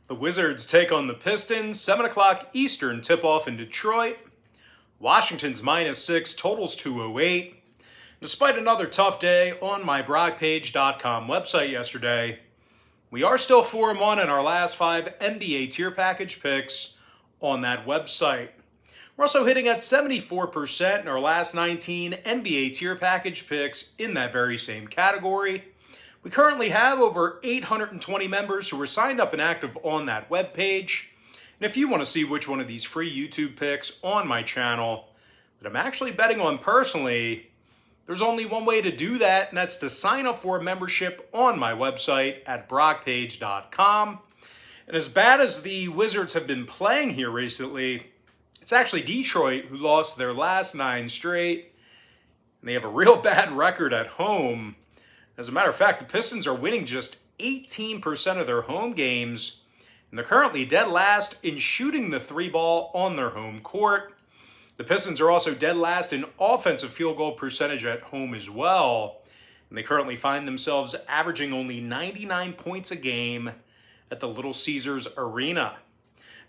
The Wizards take on the Pistons, 7 o'clock Eastern tip-off in Detroit. Washington's -6, totals 208. Despite another tough day on my BrockPage.com website yesterday, we are still 4-1 in our last 5 NBA tier package picks on that website. We're also hitting at 74% in our last 19 NBA tier package picks in that very same category. We currently have over 820 members who are signed up and active on that webpage. And if you want to see which one of these free YouTube picks on my channel that I'm actually betting on personally, there's only one way to do that, and that's to sign up for a membership on my website at brockpage.com. And as bad as the Wizards have been playing here recently, it's actually Detroit who lost their last 9 straight, and they have a real bad record at home. As a matter of fact, the Pistons are winning just 18% of their home games, and they're currently dead last in shooting the 3 ball on their home court. The Pistons are also dead last in offensive field goal percentage at home as well, and they currently find themselves averaging only 99 points a game at the Little Caesars Arena.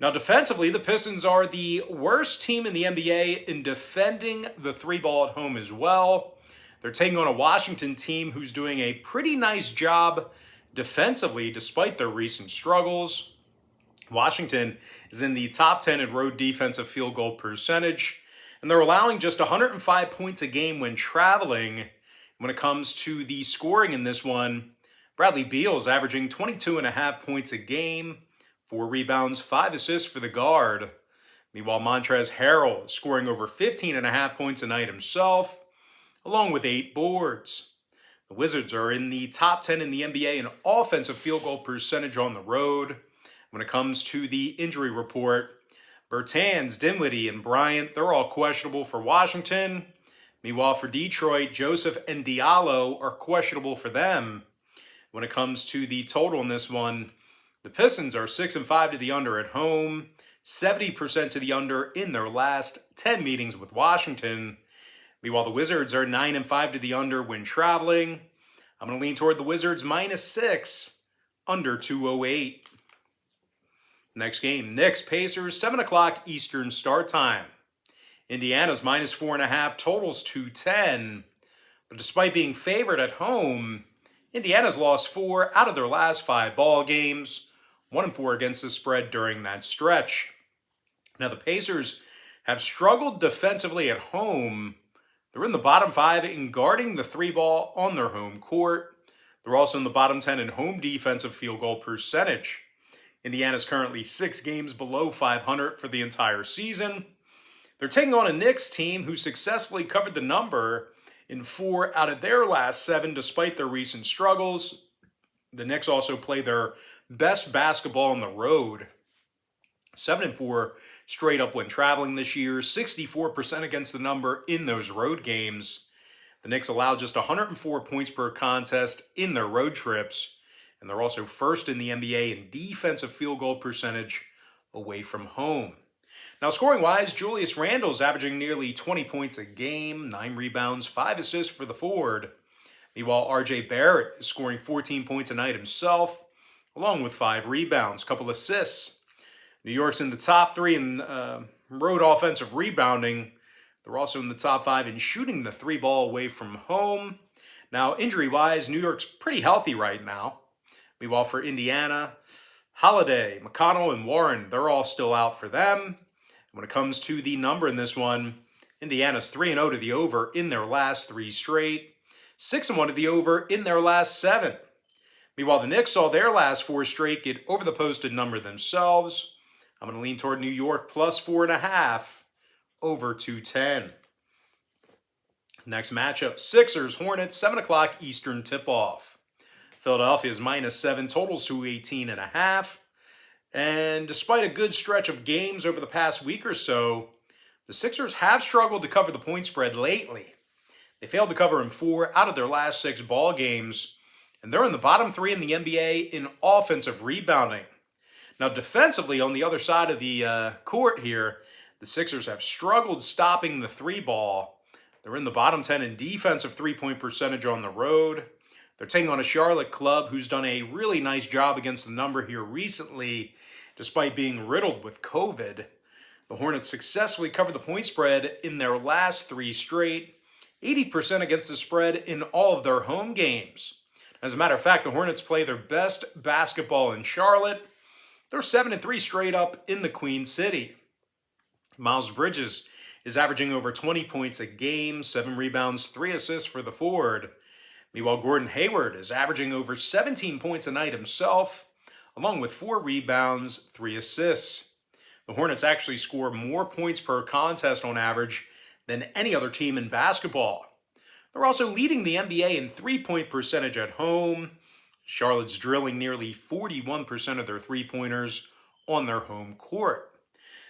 Now, defensively, the Pistons are the worst team in the NBA in defending the 3 ball at home as well. They're taking on a Washington team who's doing a pretty nice job defensively despite their recent struggles. Washington is in the top 10 in road defensive field goal percentage, and they're allowing just 105 points a game when traveling. When it comes to the scoring in this one, Bradley Beal is averaging 22.5 points a game, 4 rebounds, 5 assists for the guard. Meanwhile, Montrezl Harrell is scoring over 15.5 points a night himself, along with 8 boards. The Wizards are in the top 10 in the NBA in offensive field goal percentage on the road. When it comes to the injury report, Bertans, Dinwiddie, and Bryant, they're all questionable for Washington. Meanwhile, for Detroit, Joseph and Diallo are questionable for them. When it comes to the total in this one, the Pistons are 6-5 to the under at home, 70% to the under in their last 10 meetings with Washington. Meanwhile, the Wizards are 9-5 to the under when traveling. I'm going to lean toward the Wizards -6, under 208. Next game, Knicks, Pacers, 7 o'clock Eastern start time. Indiana's -4.5, totals 210. But despite being favored at home, Indiana's lost 4 out of their last 5 ball games, 1-4 against the spread during that stretch. Now, the Pacers have struggled defensively at home. They're in the bottom 5 in guarding the 3 ball on their home court. They're also in the bottom 10 in home defensive field goal percentage. Indiana's currently 6 games below 500 for the entire season. They're taking on a Knicks team who successfully covered the number in 4 out of their last 7 despite their recent struggles. The Knicks also play their best basketball on the road. 7-4 straight up when traveling this year, 64% against the number in those road games. The Knicks allow just 104 points per contest in their road trips, and they're also first in the NBA in defensive field goal percentage away from home. Now, scoring-wise, Julius Randle's averaging nearly 20 points a game, 9 rebounds, 5 assists for the forward. Meanwhile, RJ Barrett is scoring 14 points a night himself, along with 5 rebounds, couple assists. New York's in the top 3 in road offensive rebounding. They're also in the top 5 in shooting the 3 ball away from home. Now, injury-wise, New York's pretty healthy right now. Meanwhile, for Indiana, Holiday, McConnell, and Warren, they're all still out for them. When it comes to the number in this one, Indiana's 3-0 to the over in their last 3 straight, 6-1 to the over in their last 7. Meanwhile, the Knicks saw their last 4 straight get over the posted number themselves. I'm going to lean toward New York +4.5, over 210. Next matchup, Sixers, Hornets, 7 o'clock Eastern tip-off. Philadelphia's -7, totals 218.5. And despite a good stretch of games over the past week or so, the Sixers have struggled to cover the point spread lately. They failed to cover in 4 out of their last 6 ball games, and they're in the bottom 3 in the NBA in offensive rebounding. Now, defensively, on the other side of the court here, the Sixers have struggled stopping the 3 ball. They're in the bottom 10 in defensive 3-point percentage on the road. They're taking on a Charlotte club who's done a really nice job against the number here recently, despite being riddled with COVID. The Hornets successfully covered the point spread in their last 3 straight, 80% against the spread in all of their home games. As a matter of fact, the Hornets play their best basketball in Charlotte. They're 7-3 straight up in the Queen City. Miles Bridges is averaging over 20 points a game, 7 rebounds, 3 assists for the forward. Meanwhile, Gordon Hayward is averaging over 17 points a night himself, along with 4 rebounds, 3 assists. The Hornets actually score more points per contest on average than any other team in basketball. They're also leading the NBA in three-point percentage at home. Charlotte's drilling nearly 41% of their three-pointers on their home court.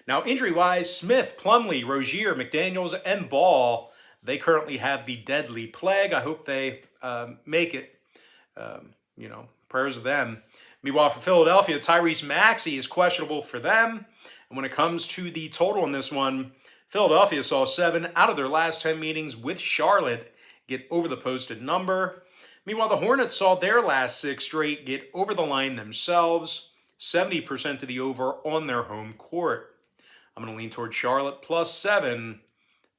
Now, injury-wise, Smith, Plumlee, Rozier, McDaniels, and Ball, they currently have the deadly plague. I hope they make it. Prayers of them. Meanwhile, for Philadelphia, Tyrese Maxey is questionable for them. And when it comes to the total in this one, Philadelphia saw 7 out of their last 10 meetings with Charlotte get over the posted number. Meanwhile, the Hornets saw their last 6 straight get over the line themselves, 70% to the over on their home court. I'm going to lean toward Charlotte plus 7,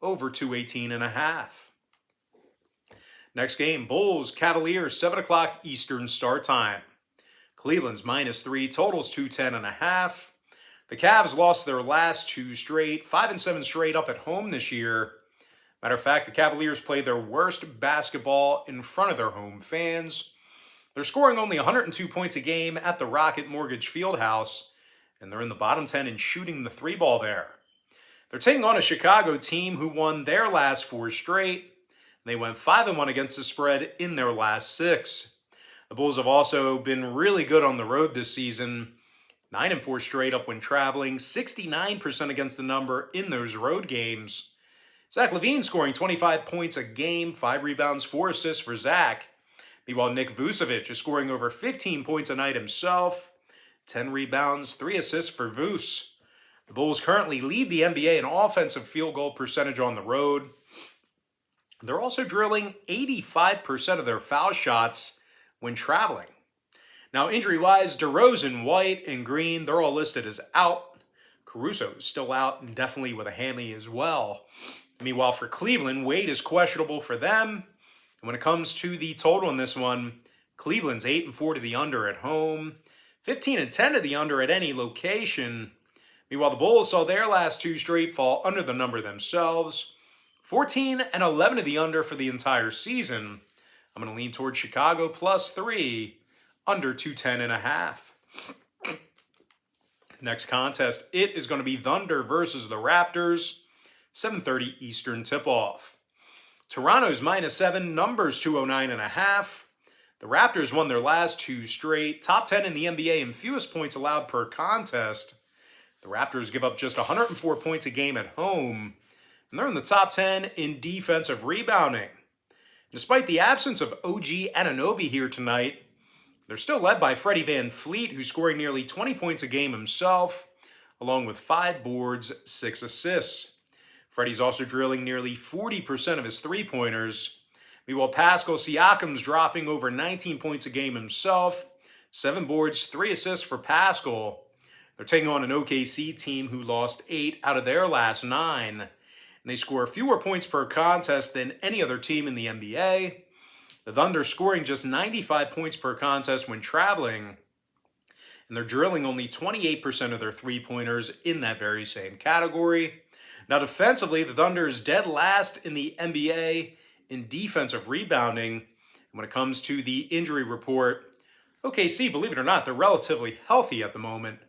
over 218.5. Next game, Bulls, Cavaliers, 7 o'clock Eastern start time. Cleveland's -3, totals 210.5. The Cavs lost their last 2 straight, 5-7 straight up at home this year. Matter of fact, the Cavaliers played their worst basketball in front of their home fans. They're scoring only 102 points a game at the Rocket Mortgage Fieldhouse, and they're in the bottom 10 in shooting the 3-ball there. They're taking on a Chicago team who won their last 4 straight. They went 5-1 against the spread in their last 6. The Bulls have also been really good on the road this season, 9-4 straight up when traveling, 69% against the number in those road games. Zach LaVine scoring 25 points a game, 5 rebounds, 4 assists for Zach. Meanwhile, Nick Vucevic is scoring over 15 points a night himself, 10 rebounds, 3 assists for Vuce. The Bulls currently lead the NBA in offensive field goal percentage on the road. They're also drilling 85% of their foul shots when traveling. Now, injury-wise, DeRozan, White, and Green, they're all listed as out. Caruso is still out, and definitely with a hammy as well. Meanwhile, for Cleveland, Wade is questionable for them. And when it comes to the total in this one, Cleveland's 8-4 to the under at home, 15-10 to the under at any location. Meanwhile, the Bulls saw their last 2 straight fall under the number themselves, 14-11 to the under for the entire season. I'm going to lean toward Chicago plus 3, under 210.5. Next contest, it is going to be Thunder versus the Raptors, 7:30 Eastern tip-off. Toronto's -7, numbers 209.5. The Raptors won their last 2 straight, top 10 in the NBA in fewest points allowed per contest. The Raptors give up just 104 points a game at home, and they're in the top 10 in defensive rebounding. Despite the absence of OG Anunoby here tonight, they're still led by Freddie VanVleet, who's scoring nearly 20 points a game himself, along with 5 boards, 6 assists. Freddie's also drilling nearly 40% of his three-pointers. Meanwhile, Pascal Siakam's dropping over 19 points a game himself, 7 boards, 3 assists for Pascal. They're taking on an OKC team who lost 8 out of their last 9. And they score fewer points per contest than any other team in the NBA. The Thunder scoring just 95 points per contest when traveling, and they're drilling only 28% of their three-pointers in that very same category. Now, defensively, the Thunder is dead last in the NBA in defensive rebounding. And when it comes to the injury report, OKC, believe it or not, they're relatively healthy at the moment.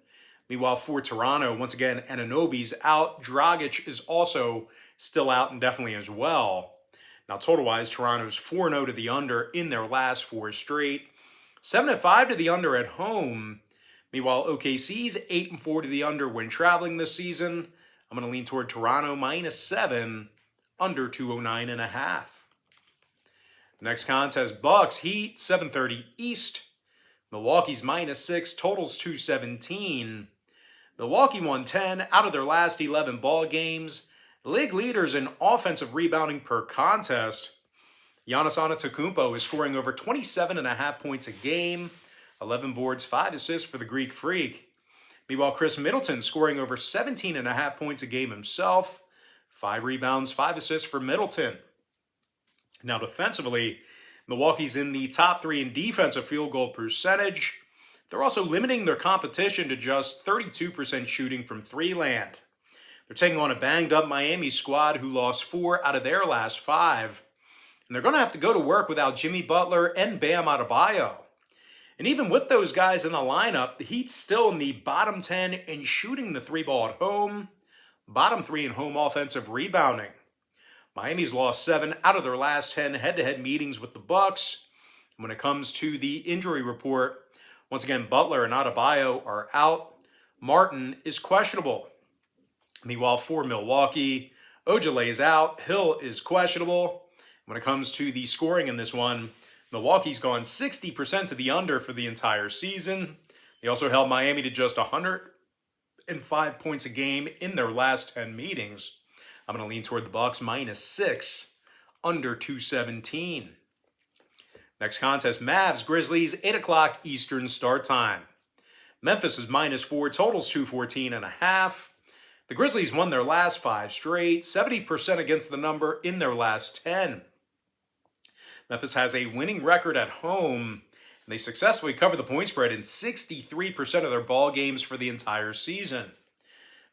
Meanwhile, for Toronto, once again, Anunoby's out. Dragic is also still out indefinitely as well. Now, total-wise, Toronto's 4-0 to the under in their last 4 straight, 7-5 to the under at home. Meanwhile, OKC's 8-4 to the under when traveling this season. I'm going to lean toward Toronto -7, under 209.5. Next contest, Bucks, Heat, 7:30 East. Milwaukee's -6, totals 217. Milwaukee won 10 out of their last 11 ball games. League leaders in offensive rebounding per contest. Giannis Antetokounmpo is scoring over 27.5 points a game, 11 boards, 5 assists for the Greek Freak. Meanwhile, Chris Middleton scoring over 17.5 points a game himself, 5 rebounds, 5 assists for Middleton. Now defensively, Milwaukee's in the top 3 in defensive field goal percentage. They're also limiting their competition to just 32% shooting from 3 land. They're taking on a banged-up Miami squad who lost 4 out of their last 5. And they're going to have to go to work without Jimmy Butler and Bam Adebayo. And even with those guys in the lineup, the Heat's still in the bottom 10 in shooting the 3-ball at home, bottom 3 in home offensive rebounding. Miami's lost 7 out of their last 10 head-to-head meetings with the Bucks. When it comes to the injury report, once again, Butler and Adebayo are out. Martin is questionable. Meanwhile, for Milwaukee, Ojale is out. Hill is questionable. When it comes to the scoring in this one, Milwaukee's gone 60% to the under for the entire season. They also held Miami to just 105 points a game in their last 10 meetings. I'm going to lean toward the Bucks -6, under 217. Next contest, Mavs, Grizzlies, 8 o'clock Eastern start time. Memphis is -4, totals 214.5. The Grizzlies won their last 5 straight, 70% against the number in their last 10. Memphis has a winning record at home, and they successfully covered the point spread in 63% of their ball games for the entire season.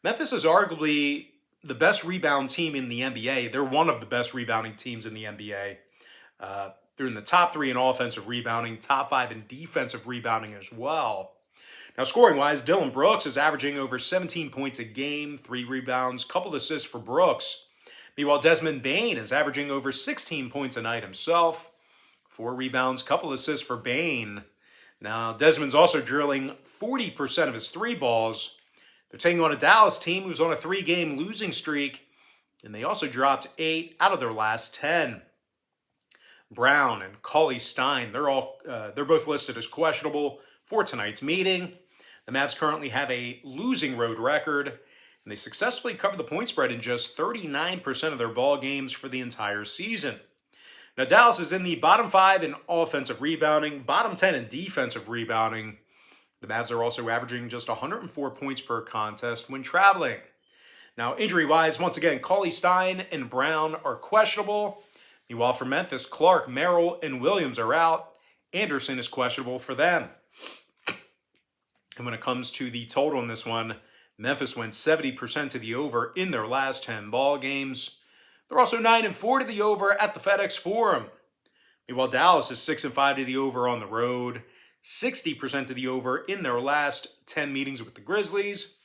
Memphis is arguably the best rebound team in the NBA. They're one of the best rebounding teams in the NBA. They're in the top 3 in offensive rebounding, top 5 in defensive rebounding as well. Now, scoring-wise, Dillon Brooks is averaging over 17 points a game, 3 rebounds, couple assists for Brooks. Meanwhile, Desmond Bane is averaging over 16 points a night himself, 4 rebounds, couple assists for Bane. Now, Desmond's also drilling 40% of his 3 balls. They're taking on a Dallas team who's on a 3-game losing streak, and they also dropped 8 out of their last 10. Brown and Cauley Stein, they're both listed as questionable for tonight's meeting. The Mavs currently have a losing road record, and they successfully covered the point spread in just 39% of their ball games for the entire season. Now, Dallas is in the bottom 5 in offensive rebounding, bottom 10 in defensive rebounding. The Mavs are also averaging just 104 points per contest when traveling. Now, injury-wise, once again, Cauley Stein and Brown are questionable. Meanwhile, for Memphis, Clark, Merrill, and Williams are out. Anderson is questionable for them. And when it comes to the total in this one, Memphis went 70% to the over in their last 10 ball games. They're also 9-4 to the over at the FedEx Forum. Meanwhile, Dallas is 6-5 to the over on the road, 60% to the over in their last 10 meetings with the Grizzlies.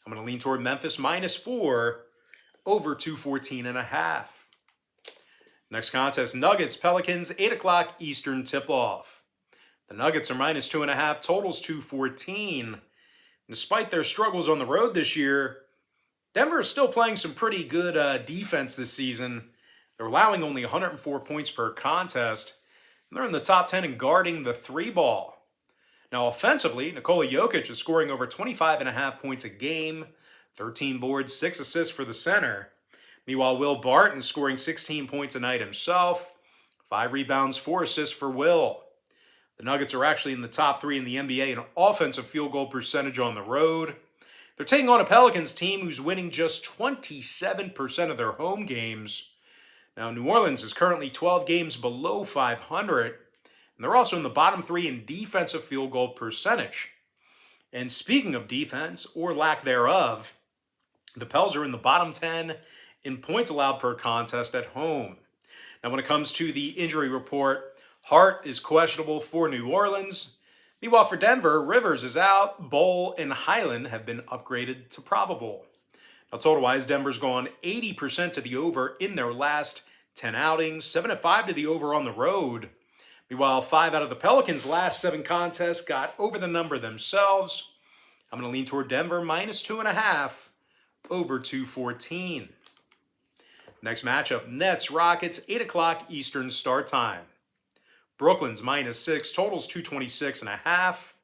I'm going to lean toward Memphis -4, over 214.5. Next contest, Nuggets, Pelicans, 8 o'clock Eastern tip-off. The Nuggets are -2.5, totals 214. Despite their struggles on the road this year, Denver is still playing some pretty good defense this season. They're allowing only 104 points per contest, and they're in the top 10 in guarding the 3-ball. Now, offensively, Nikola Jokic is scoring over 25.5 points a game, 13 boards, 6 assists for the center. Meanwhile, Will Barton scoring 16 points a night himself, 5 rebounds, 4 assists for Will. The Nuggets are actually in the top 3 in the NBA in offensive field goal percentage on the road. They're taking on a Pelicans team who's winning just 27% of their home games. Now, New Orleans is currently 12 games below 500, and they're also in the bottom 3 in defensive field goal percentage. And speaking of defense, or lack thereof, the Pels are in the bottom 10 in points allowed per contest at home. Now, when it comes to the injury report, Hart is questionable for New Orleans. Meanwhile, for Denver, Rivers is out. Bowl and Highland have been upgraded to probable. Now, total-wise, Denver's gone 80% to the over in their last 10 outings, 7-5 to the over on the road. Meanwhile, 5 out of the Pelicans' last 7 contests got over the number themselves. I'm going to lean toward Denver -2.5, over 214. Next matchup, Nets, Rockets, 8 o'clock Eastern start time. Brooklyn's -6, totals 226.5.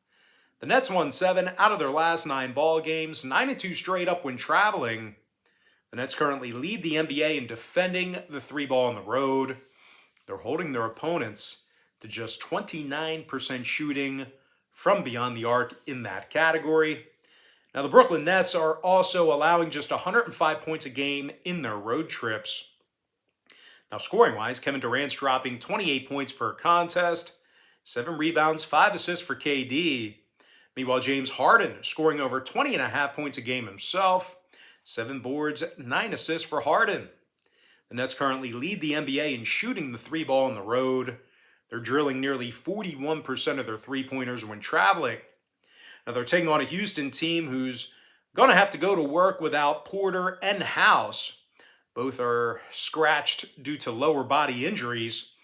The Nets won 7 out of their last 9 ball games, 9-2 straight up when traveling. The Nets currently lead the NBA in defending the 3-ball on the road. they're holding their opponents to just 29% shooting from beyond the arc in that category. Now, the Brooklyn Nets are also allowing just 105 points a game in their road trips. Now, scoring-wise, Kevin Durant's dropping 28 points per contest, 7 rebounds, 5 assists for KD. Meanwhile, James Harden scoring over 20.5 points a game himself, 7 boards, 9 assists for Harden. The Nets currently lead the NBA in shooting the 3-ball on the road. They're drilling nearly 41% of their three-pointers when traveling. Now, they're taking on a Houston team who's going to have to go to work without Porter and House. Both are scratched due to lower body injuries.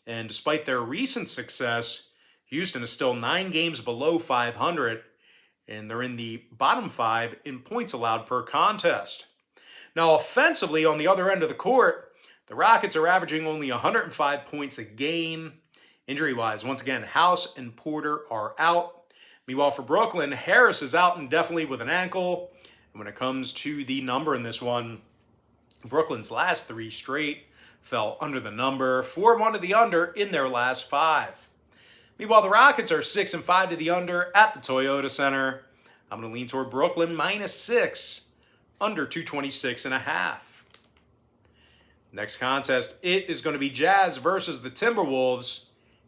And despite their recent success, Houston is still 9 games below 500, and they're in the bottom 5 in points allowed per contest. Now, offensively, on the other end of the court, the Rockets are averaging only 105 points a game. Injury-wise, once again, House and Porter are out. Meanwhile, for Brooklyn, Harris is out indefinitely with an ankle. And when it comes to the number in this one, Brooklyn's last 3 straight fell under the number, 4-1 to the under in their last 5. Meanwhile, the Rockets are 6-5 to the under at the Toyota Center. I'm going to lean toward Brooklyn -6, under 226.5. Next contest, it is going to be Jazz versus the Timberwolves,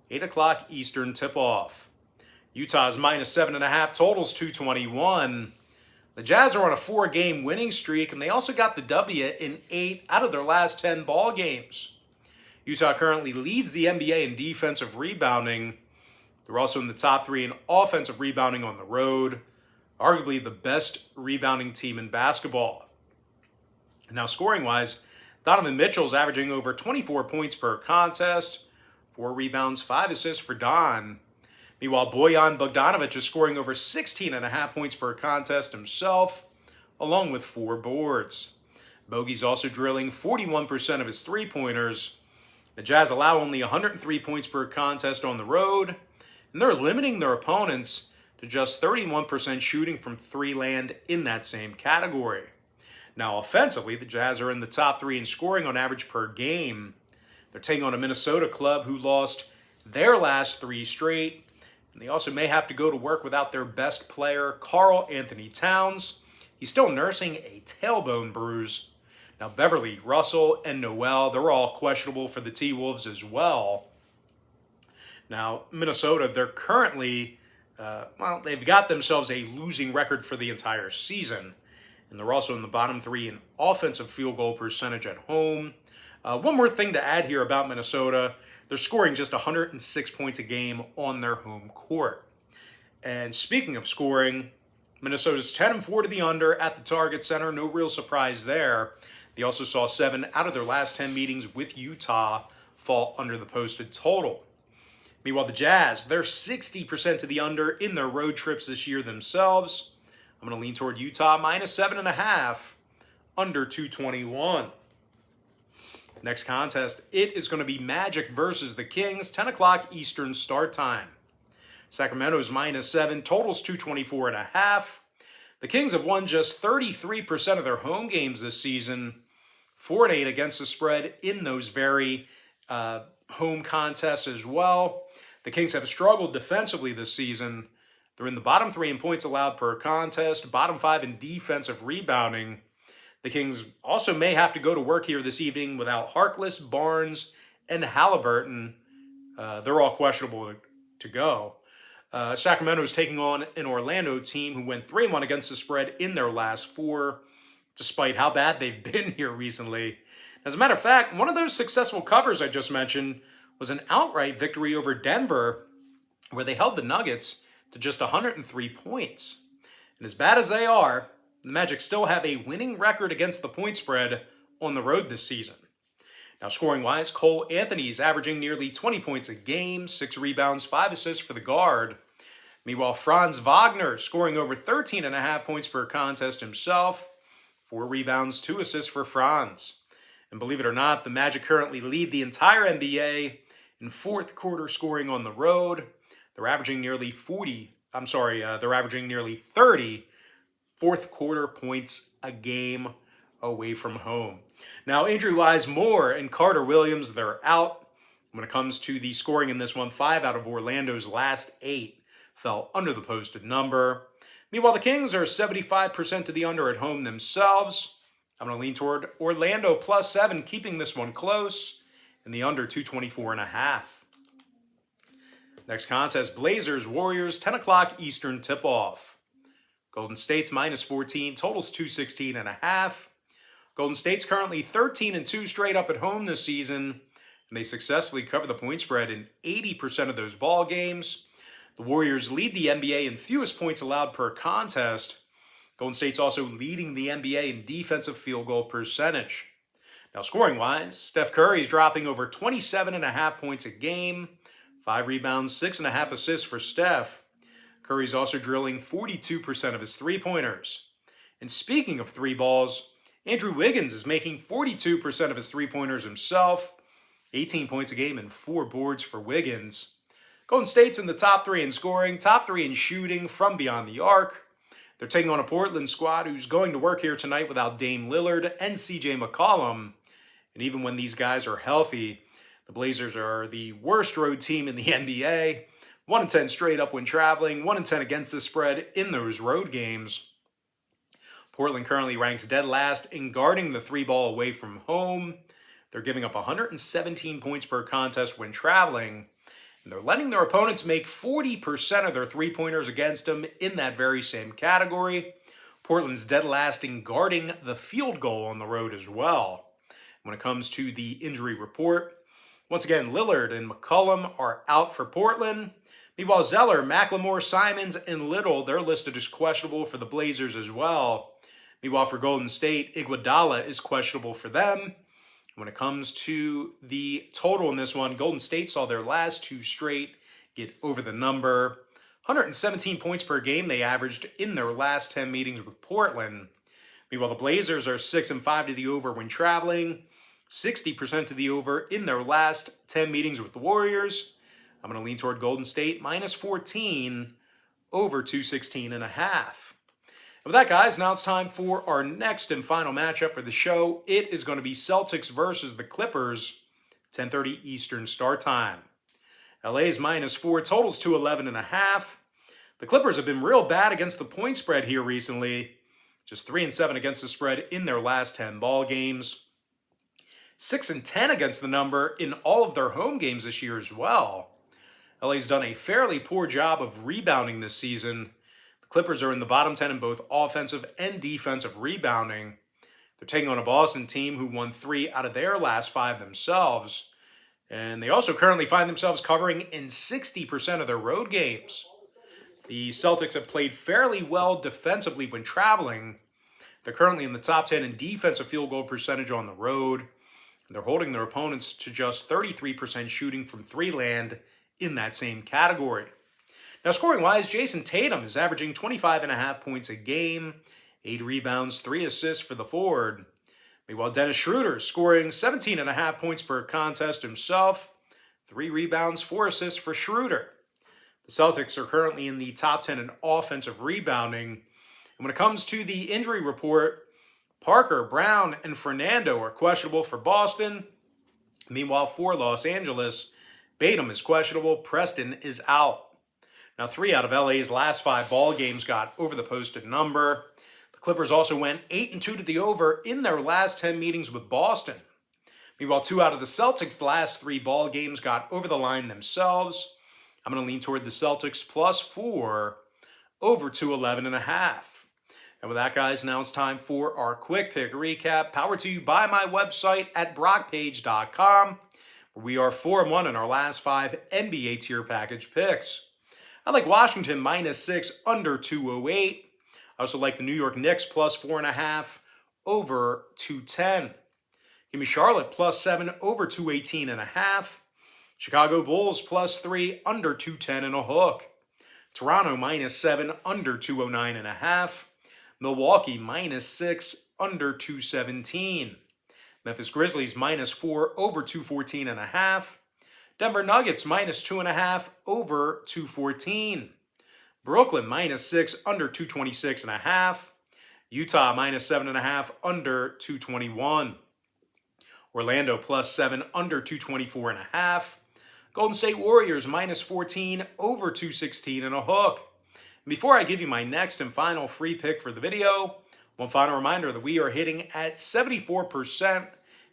8 o'clock Eastern tip-off. Utah's -7.5, totals 221. The Jazz are on a 4-game winning streak, and they also got the W in 8 out of their last 10 ball games. Utah currently leads the NBA in defensive rebounding. They're also in the top 3 in offensive rebounding on the road, arguably the best rebounding team in basketball. Now, scoring-wise, Donovan Mitchell's averaging over 24 points per contest, 4 rebounds, 5 assists for Don. Meanwhile, Bojan Bogdanovic is scoring over 16.5 points per contest himself, along with 4 boards. Bogey's also drilling 41% of his three-pointers. The Jazz allow only 103 points per contest on the road, and they're limiting their opponents to just 31% shooting from 3 land in that same category. Now, offensively, the Jazz are in the top 3 in scoring on average per game. They're taking on a Minnesota club who lost their last 3 straight, and they also may have to go to work without their best player, Karl Anthony Towns. He's still nursing a tailbone bruise. Now, Beverly, Russell, and Noel, they're all questionable for the T-Wolves as well. Now, Minnesota, they're currently, they've got themselves a losing record for the entire season. And they're also in the bottom 3 in offensive field goal percentage at home. One more thing to add here about Minnesota. They're scoring just 106 points a game on their home court. And speaking of scoring, Minnesota's 10-4 to the under at the Target Center. No real surprise there. They also saw 7 out of their last 10 meetings with Utah fall under the posted total. Meanwhile, the Jazz, they're 60% to the under in their road trips this year themselves. I'm going to lean toward Utah -7.5, under 221. Next contest, it is going to be Magic versus the Kings, 10 o'clock Eastern start time. Sacramento's -7, totals 224.5. The Kings have won just 33% of their home games this season, 4-8 against the spread in those very home contests as well. The Kings have struggled defensively this season. They're in the bottom 3 in points allowed per contest, bottom 5 in defensive rebounding. The Kings also may have to go to work here this evening without Harkless, Barnes, and Halliburton. They're all questionable to go. Sacramento is taking on an Orlando team who went 3-1 against the spread in their last 4, despite how bad they've been here recently. As a matter of fact, one of those successful covers I just mentioned was an outright victory over Denver, where they held the Nuggets to just 103 points. And as bad as they are, the Magic still have a winning record against the point spread on the road this season. Now, scoring-wise, Cole Anthony's averaging nearly 20 points a game, 6 rebounds, 5 assists for the guard. Meanwhile, Franz Wagner scoring over 13.5 points per contest himself, 4 rebounds, 2 assists for Franz. And believe it or not, the Magic currently lead the entire NBA in fourth quarter scoring on the road. They're averaging nearly 30 fourth quarter points a game away from home. Now, injury-wise, Moore and Carter Williams, they're out. When it comes to the scoring in this one, 5 out of Orlando's last 8 fell under the posted number. Meanwhile, the Kings are 75% to the under at home themselves. I'm going to lean toward Orlando +7, keeping this one close, and the under 224.5. Next contest, Blazers, Warriors, 10 o'clock Eastern tip-off. Golden State's -14, totals 216.5. Golden State's currently 13-2 straight up at home this season, and they successfully cover the point spread in 80% of those ball games. The Warriors lead the NBA in fewest points allowed per contest. Golden State's also leading the NBA in defensive field goal percentage. Now, scoring-wise, Steph Curry's dropping over 27.5 points a game, 5 rebounds, 6.5 assists for Steph. Curry's also drilling 42% of his three-pointers. And speaking of three balls, Andrew Wiggins is making 42% of his three-pointers himself, 18 points a game and 4 boards for Wiggins. Golden State's in the top 3 in scoring, top 3 in shooting from beyond the arc. They're taking on a Portland squad who's going to work here tonight without Dame Lillard and CJ McCollum. And even when these guys are healthy, the Blazers are the worst road team in the NBA. 1-10 straight up when traveling, 1-10 against the spread in those road games. Portland currently ranks dead last in guarding the 3-ball away from home. They're giving up 117 points per contest when traveling. And they're letting their opponents make 40% of their three-pointers against them in that very same category. Portland's dead last in guarding the field goal on the road as well. When it comes to the injury report, once again, Lillard and McCollum are out for Portland. Meanwhile, Zeller, McLemore, Simons, and Little, they're listed as questionable for the Blazers as well. Meanwhile, for Golden State, Iguodala is questionable for them. When it comes to the total in this one, Golden State saw their last 2 straight get over the number. 117 points per game they averaged in their last 10 meetings with Portland. Meanwhile, the Blazers are 6-5 to the over when traveling, 60% to the over in their last 10 meetings with the Warriors. I'm going to lean toward Golden State -14 over 216.5. And with that, guys, now it's time for our next and final matchup for the show. It is going to be Celtics versus the Clippers, 10:30 Eastern start time. LA's -4, totals 211.5. The Clippers have been real bad against the point spread here recently. Just 3-7 against the spread in their last 10 ball games. 6-10 against the number in all of their home games this year as well. LA's done a fairly poor job of rebounding this season. The Clippers are in the bottom 10 in both offensive and defensive rebounding. They're taking on a Boston team who won 3 out of their last 5 themselves. And they also currently find themselves covering in 60% of their road games. The Celtics have played fairly well defensively when traveling. They're currently in the top 10 in defensive field goal percentage on the road. And they're holding their opponents to just 33% shooting from 3 land in that same category. Now, scoring-wise, Jason Tatum is averaging 25.5 points a game, 8 rebounds, 3 assists for the forward. Meanwhile, Dennis Schroeder scoring 17.5 points per contest himself, 3 rebounds, 4 assists for Schroeder. The Celtics are currently in the top 10 in offensive rebounding. And when it comes to the injury report, Parker, Brown, and Fernando are questionable for Boston. Meanwhile, for Los Angeles, Batum is questionable, Preston is out. Now, 3 out of LA's last 5 ball games got over the posted number. The Clippers also went 8-2 to the over in their last 10 meetings with Boston. Meanwhile, 2 out of the Celtics' last 3 ball games got over the line themselves. I'm going to lean toward the Celtics +4 over 211.5. And with that, guys, now it's time for our quick pick recap, powered to you by my website at brockpage.com, where we are 4-1 in our last 5 NBA tier package picks. I like Washington -6 under 208. I also like the New York Knicks +4.5 over 210. Give me Charlotte +7 over 218.5. Chicago Bulls +3 under 210 and a hook. Toronto -7 under 209.5. Milwaukee -6 under 217. Memphis Grizzlies -4 over 214.5. Denver Nuggets -2.5 over 214. Brooklyn -6 under 226.5. Utah -7.5 under 221. Orlando +7 under 224.5. Golden State Warriors minus 14 over 216 and a hook. And before I give you my next and final free pick for the video, one final reminder that we are hitting at 74%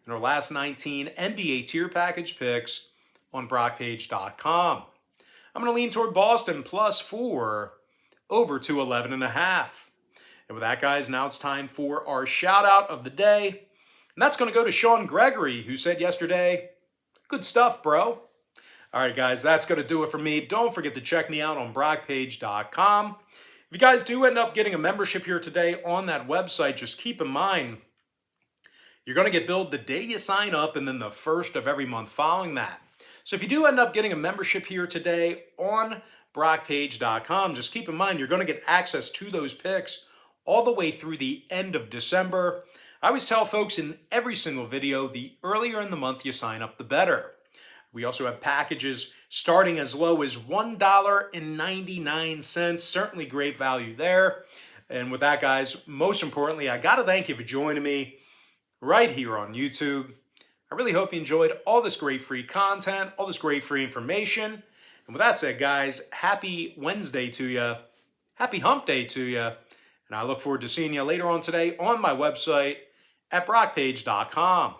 in our last 19 NBA tier package picks on BrockPage.com. I'm going to lean toward Boston plus 4 over 211.5. And with that, guys, now it's time for our shout out of the day. And that's going to go to Sean Gregory, who said yesterday, "Good stuff, bro." All right, guys, that's going to do it for me. Don't forget to check me out on BrockPage.com. If you guys do end up getting a membership here today on that website, just keep in mind, you're going to get billed the day you sign up and then the first of every month following that. So if you do end up getting a membership here today on BrockPage.com, just keep in mind, you're going to get access to those picks all the way through the end of December. I always tell folks in every single video, the earlier in the month you sign up, the better. We also have packages starting as low as $1.99. Certainly great value there. And with that, guys, most importantly, I got to thank you for joining me right here on YouTube. I really hope you enjoyed all this great free content, all this great free information. And with that said, guys, happy Wednesday to you. Happy hump day to you. And I look forward to seeing you later on today on my website at BrockPage.com.